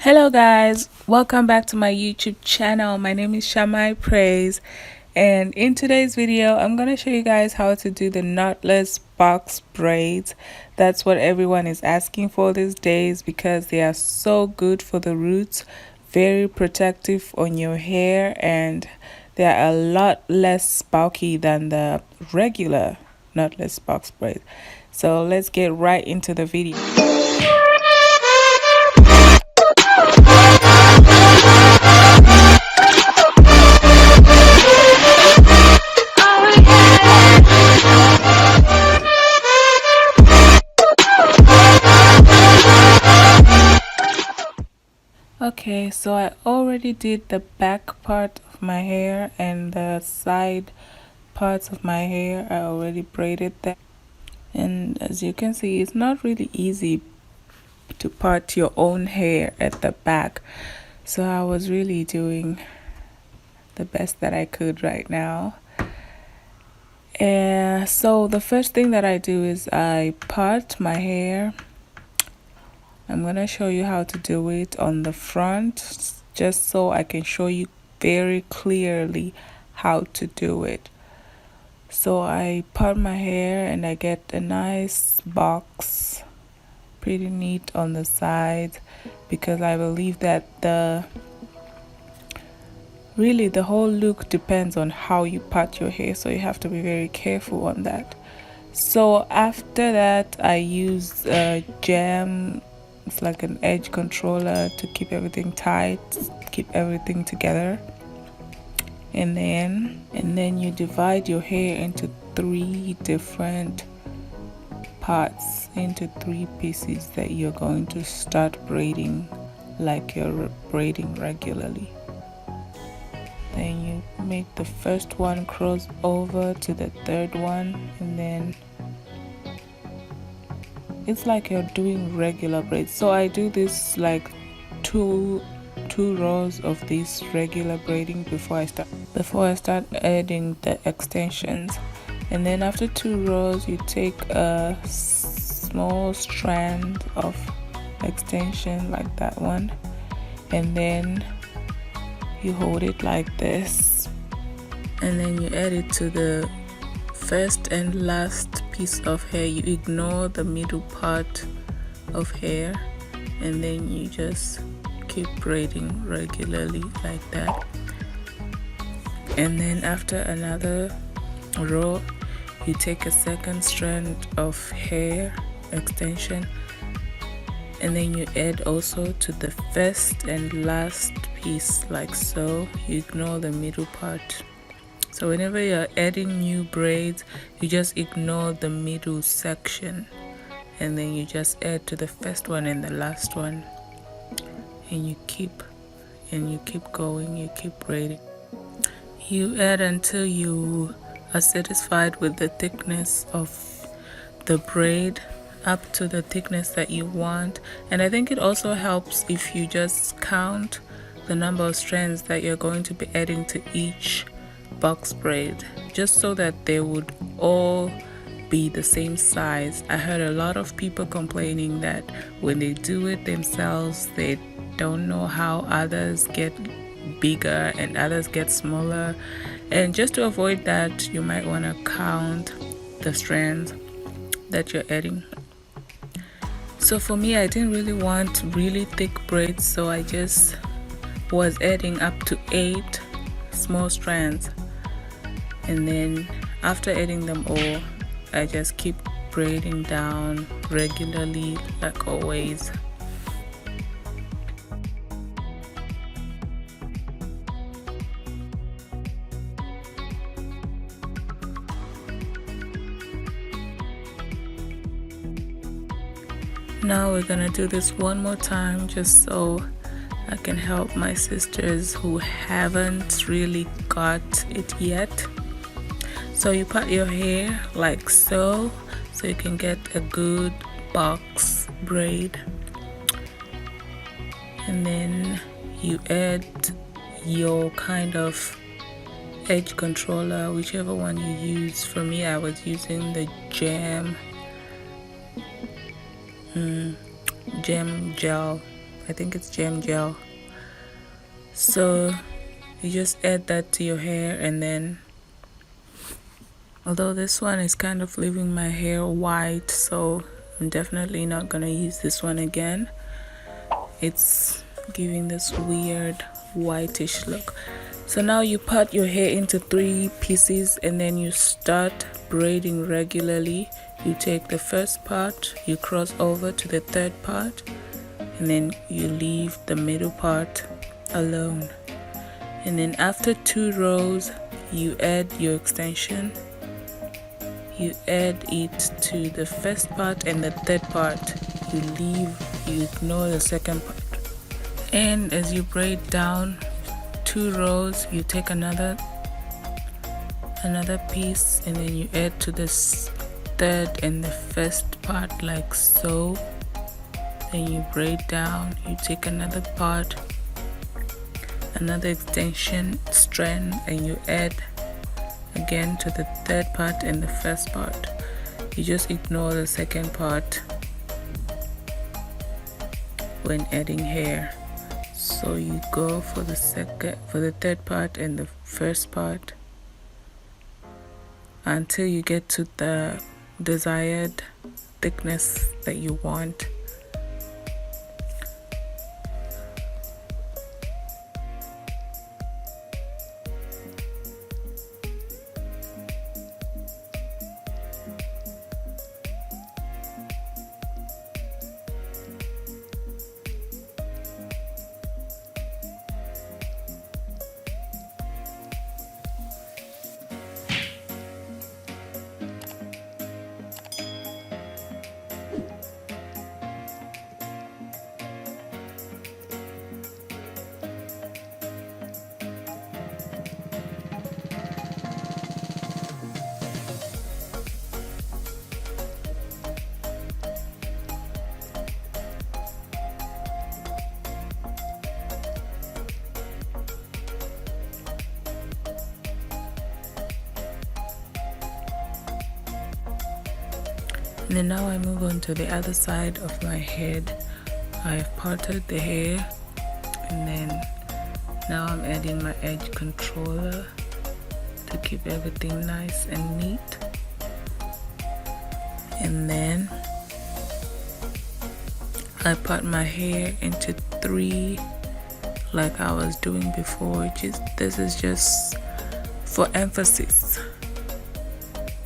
Hello guys, welcome back to my YouTube channel. My name is Shamai Praise, and in today's video I'm going to show you guys how to do the knotless box braids. That's what everyone is asking for these days because they are so good for the roots, very protective on your hair, and they are a lot less bulky than the regular knotless box braids. So let's get right into the video. Okay, so I already did the back part of my hair and the side parts of my hair. I already braided that, and as you can see, it's not really easy to part your own hair at the back, so I was really doing the best that I could right now. And so the first thing that I do is I part my hair. I'm going to show you how to do it on the front, just so I can show you very clearly how to do it. So I part my hair and I get a nice box, pretty neat on the sides, because I believe that the whole look depends on how you part your hair, so you have to be very careful on that. So after that I use a jam. It's like an edge controller to keep everything tight, keep everything together. And then you divide your hair into 3 different parts, into 3 pieces that you're going to start braiding like you're braiding regularly. Then you make the first one cross over to the third one, and then it's like you're doing regular braids. So I do this like two rows of this regular braiding before I start adding the extensions. And then after 2 rows you take a small strand of extension like that one, and then you hold it like this, and then you add it to the first and last piece of hair. You ignore the middle part of hair, and then you just keep braiding regularly like that. And then after another row you take a second strand of hair extension, and then you add also to the first and last piece like so. You ignore the middle part. So whenever you're adding new braids, you just ignore the middle section, and then you just add to the first one and the last one, and you keep going, you keep braiding. You add until you are satisfied with the thickness of the braid, up to the thickness that you want. And I think it also helps if you just count the number of strands that you're going to be adding to each box braid, just so that they would all be the same size. I heard a lot of people complaining that when they do it themselves, they don't know how others get bigger and others get smaller. And just to avoid that, you might want to count the strands that you're adding. So for me, I didn't really want really thick braids, so I just was adding up to 8 small strands. And then after adding them all, I just keep braiding down regularly like always. Now we're gonna do this one more time, just so I can help my sisters who haven't really got it yet. So you part your hair like so you can get a good box braid, and then you add your kind of edge controller, whichever one you use. For me, I was using the gem gel I think it's gem gel. So you just add that to your hair, and then, although this one is kind of leaving my hair white, so I'm definitely not gonna use this one again. It's giving this weird whitish look. So now you part your hair into 3 pieces, and then you start braiding regularly. You take the first part, you cross over to the third part, and then you leave the middle part alone. And then after 2 rows, you add your extension. You add it to the first part and the third part. You ignore the second part. And as you braid down 2 rows, you take another piece, and then you add to this third and the first part like so. Then you braid down, you take another part, another extension strand, and you add again to the third part and the first part. You just ignore the second part when adding hair. So you go for the third part and the first part until you get to the desired thickness that you want. And then now I move on to the other side of my head. I've parted the hair, and then now I'm adding my edge controller to keep everything nice and neat. And then I part my hair into 3 like I was doing before. This is just for emphasis,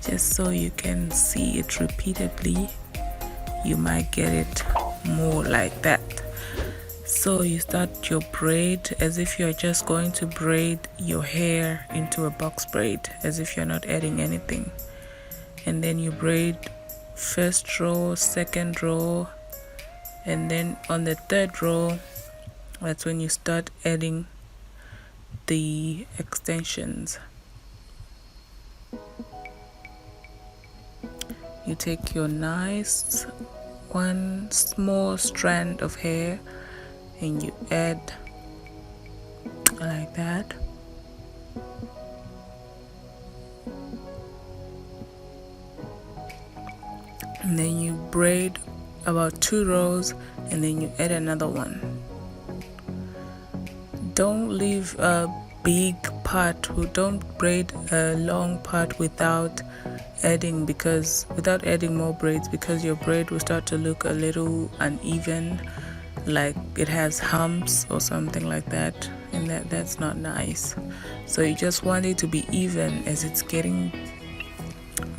just so you can see it repeatedly. You might get it more like that. So you start your braid as if you're just going to braid your hair into a box braid, as if you're not adding anything. And then you braid first row, second row, and then on the third row, that's when you start adding the extensions. You take your nice one small strand of hair and you add like that. And then you braid about 2 rows, and then you add another one. Don't leave a big part, don't braid a long part without adding more braids, because your braid will start to look a little uneven, like it has humps or something like that, and that's not nice. So you just want it to be even as it's getting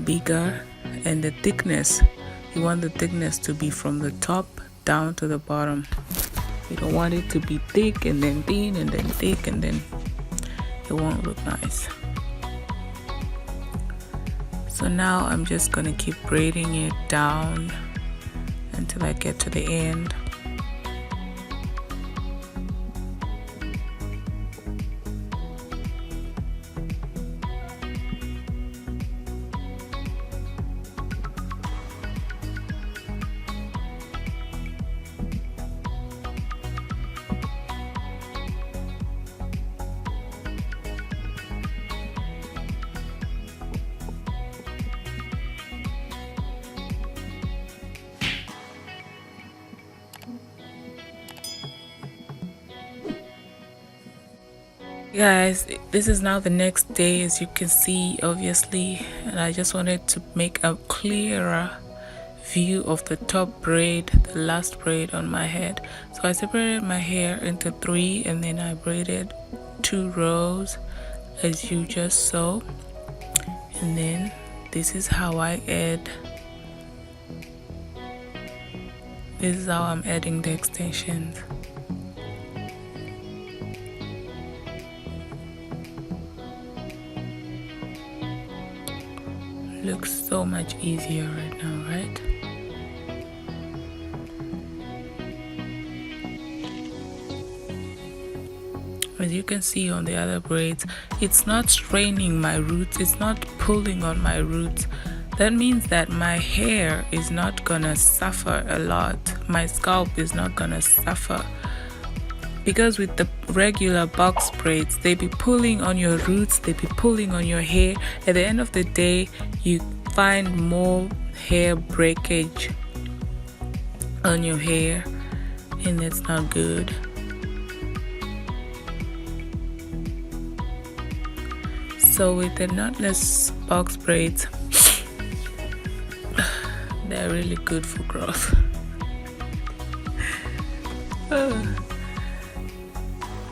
bigger. And the thickness, you want the thickness to be from the top down to the bottom. You don't want it to be thick and then thin and then thick, and then it won't look nice. So now I'm just gonna keep braiding it down until I get to the end. Guys, this is now the next day, as you can see, obviously, and I just wanted to make a clearer view of the top braid, the last braid on my head. So I separated my hair into 3 and then I braided 2 rows as you just saw, and then this is how I add, this is how I'm adding the extensions. Looks so much easier right now, right? As you can see on the other braids, it's not straining my roots, it's not pulling on my roots. That means that my hair is not gonna suffer a lot, my scalp is not gonna suffer. Because with the regular box braids, they be pulling on your roots, they be pulling on your hair. At the end of the day, you find more hair breakage on your hair, and that's not good. So with the knotless box braids, they're really good for growth.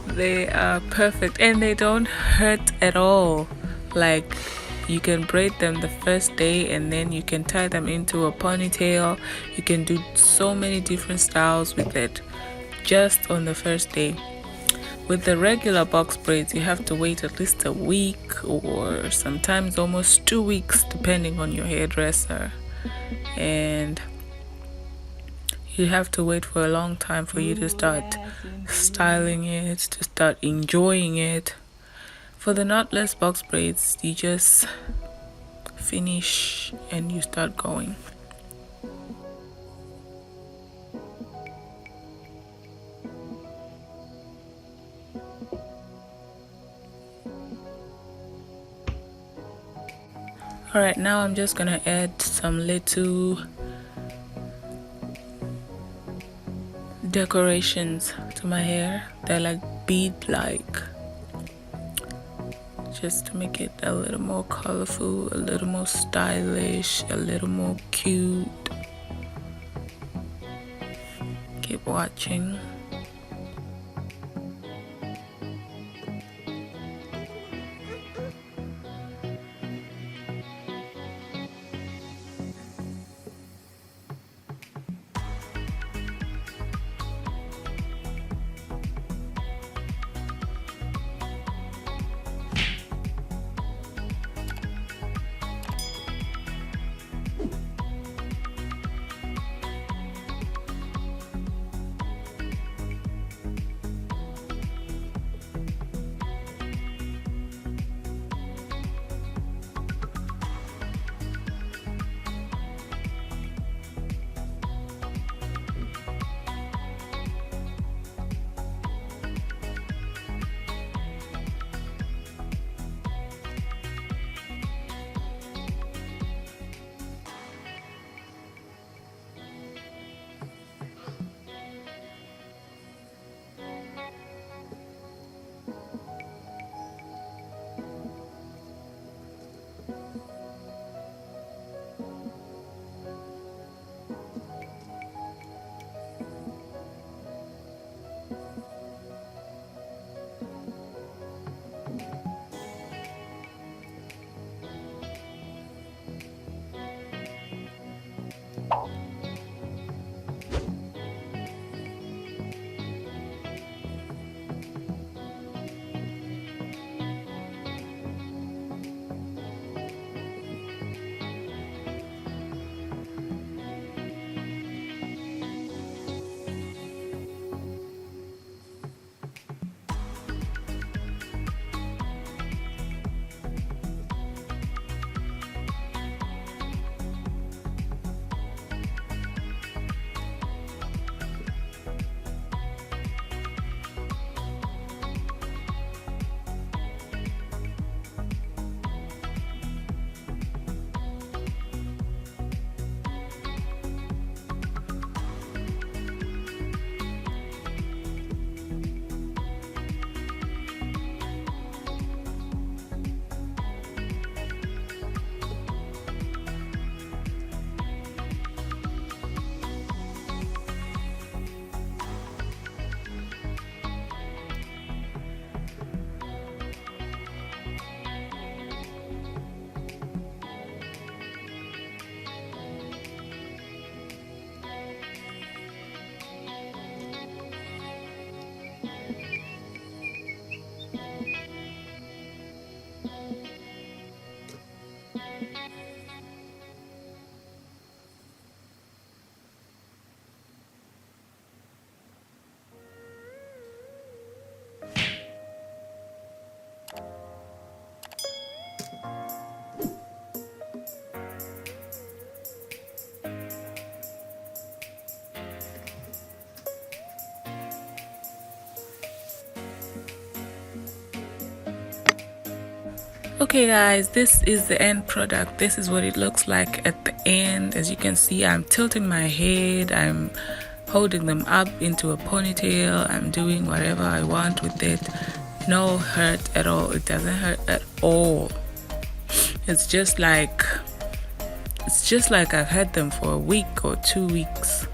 They are perfect and they don't hurt at all. Like, you can braid them the first day and then you can tie them into a ponytail. You can do so many different styles with it just on the first day. With the regular box braids, you have to wait at least a week or sometimes almost 2 weeks depending on your hairdresser, and you have to wait for a long time for you to start styling it, to start enjoying it. For the knotless box braids, you just finish and you start going. Alright, now I'm just gonna add some little decorations to my hair. They're like bead-like, just to make it a little more colorful, a little more stylish, a little more cute. Keep watching. Okay guys, this is the end product. This is what it looks like at the end. As you can see, I'm tilting my head, I'm holding them up into a ponytail, I'm doing whatever I want with it. No hurt at all. It doesn't hurt at all. It's just like I've had them for a week or 2 weeks.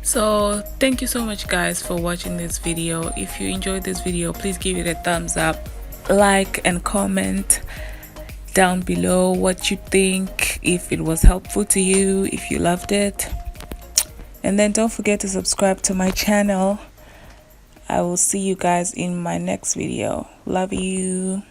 So thank you so much guys for watching this video. If you enjoyed this video, please give it a thumbs up, like and comment down below what you think, if it was helpful to you, if you loved it. And then don't forget to subscribe to my channel. I will see you guys in my next video. Love you.